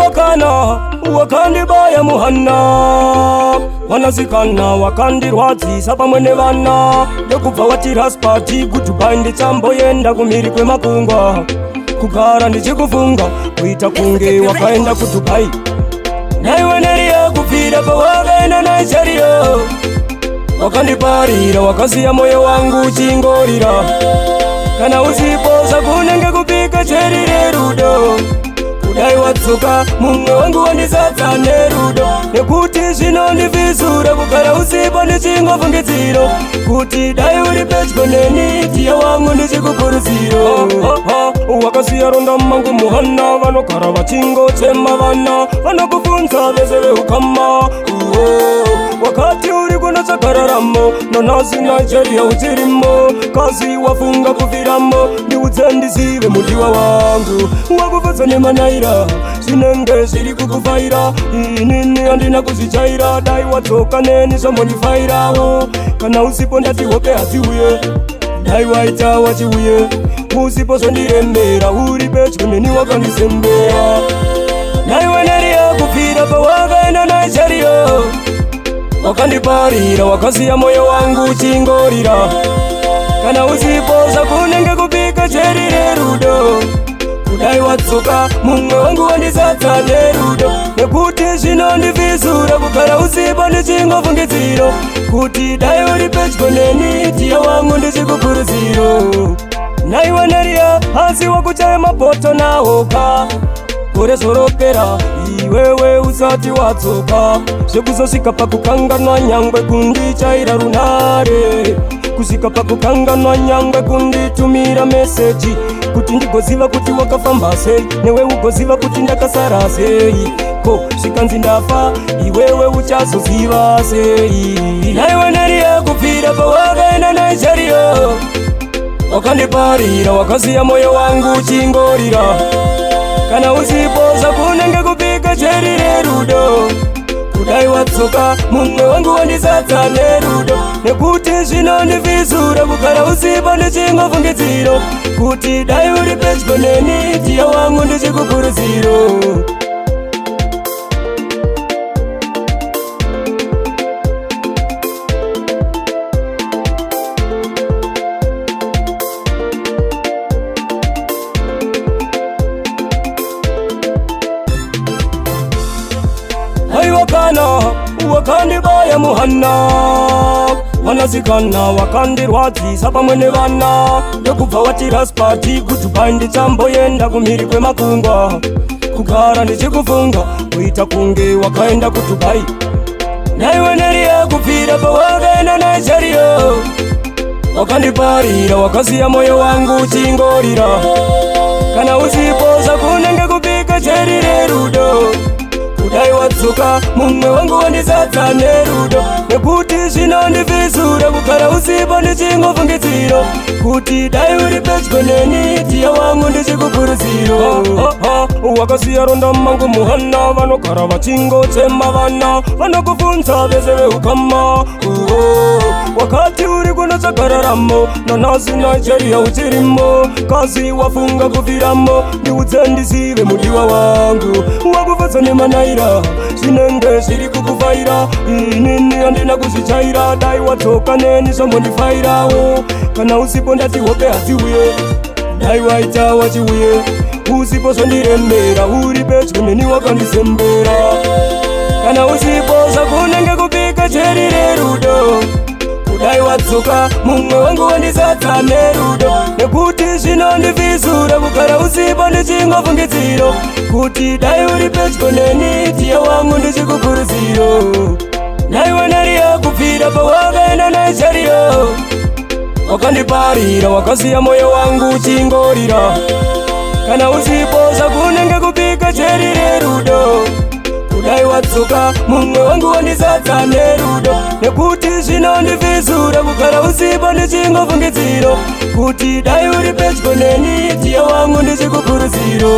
wakana wakandibaya muhana wanazikana wakandirwadzisa pamwe nevana ndekubva watiraspati kudubai ndichamboenda kumhiri kwemakungwa kugara ndichikufunga kuita kunge wakaenda kudubai naiwe neriya kupfira pawakaenda naishariyo wakandiparira wakasiya moyo wangu uchingorira kana usipoza kunenge kupika cheri rerudo kudai watsuka mumwe wangu wandizadza nerudo nekuti zvinondivhizura kugara usipo ndichingofungidziro kuti dai uri pedyo neni tiya wangu ndichikukurudziro wakasiya ronda mangu muhana vanogara vachingochema vana vanokubvunza vese veukama wakati uri kunotsvagararamo nanhasi nigeria uchirimo kazi wafunga kufiramo ndiudze ndizive mudiwa wangu wakufadza nemanaira zvinenge zviri kukufaira inini handina kuzvichaira dai wadzoka neni zvambondifairawo kana usipo ndati hope hadziuye dai waita wachiuye usipo zvondirembera uri pedyo neni wakandisembera naiwe neriya kupfira pawakaenda naishariyo wakandiparira wakasiya moyo wangu uchingorira kana usipoza kunenge kupika cheri rerudo kudai watsuka mumwe wangu wandizadza nerudo nekuti zvinondivhizura kugara usipo ndichingofungidziro kuti dai uri pedyo neni tiya wangu ndichikukurudziro naiwe neriya asi wakuchaya mapoto nahoka gore zoropera iwewe usati wadzoka zvekuzosvika pakukanganwa nyangwe kundichaira runare kusvika pakukanganwa nyangwe kunditumira meseji kuti ndigoziva kuti wakafamba sei newe ugoziva kuti ndakasara sei ko zvikanzi ndafa iwewe uchazoziva sei naiwe neriya kupfira pawakaenda naishariyo wakandiparira wakasiya moyo wangu uchingorira kana usipoza kunenge kupika cheri rerudo kudai watsoka mumwe wangu wandizadza nerudo nekuti zvinondivhizura kugara usipo ndichingofungidziro kuti dai uri pedyo neni tiya wangu ndichikukurudziro wakandibaya muhana vanazikana wakandirwadzisa pamwe nevana ndekubva watiraspati kudubai ndichamboenda kumhiri kwemakungwa kugara ndichikufunga kuita kunge wakaenda kudubai naiwe neriya kupfira pawakaenda naishariyo wakandiparira wakasiya moyo wangu uchingorira kana usipoza kunenge kupika cheri rerudo kudai watsuka mumwe wangu wandizadza nerudo nekuti zvinondivhizura kugara usipo ndichingofungidziro kuti dai uri pedyo neni tiya wangu ndichikukurudziro wakasiya ronda mangu muhana vanogara vachingochema vana vanokubvunza vese veukama wakati uri kunotsvagararamo nanhasi nigeria uchirimo kazi wafunga kufiramo ndiudze ndizive mudiwa wangu wakufadza nemanaira zvinenge zviri kukufaira inini handina kuzvichaira dai wadzoka neni zvambondifairawo kana usipo ndati hope hadziuye dai waita wachiuye usipo zvondirembera uri pedyo neni wakandisembera kana usipoza kunenge kupika cheri rerudo kudai watsuka mumwe wangu wandizadza nerudo nekuti zvinondivhizura kugara usipo ndichingofungidziro kuti dai uri pedyo neni tiya wangu ndichikukurudziro naiwe neriya kupfira pawakaenda naishariyo wakandiparira wakasiya moyo wangu uchingorira kana usipoza kunenge kupika cheri rerudo kudai watsuka mumwe wangu wandizadza nerudo nekuti zvinondivhizura kugara usipo ndichingofungidziro kuti dai uri pedyo neni tiya wangu ndichikukurudziro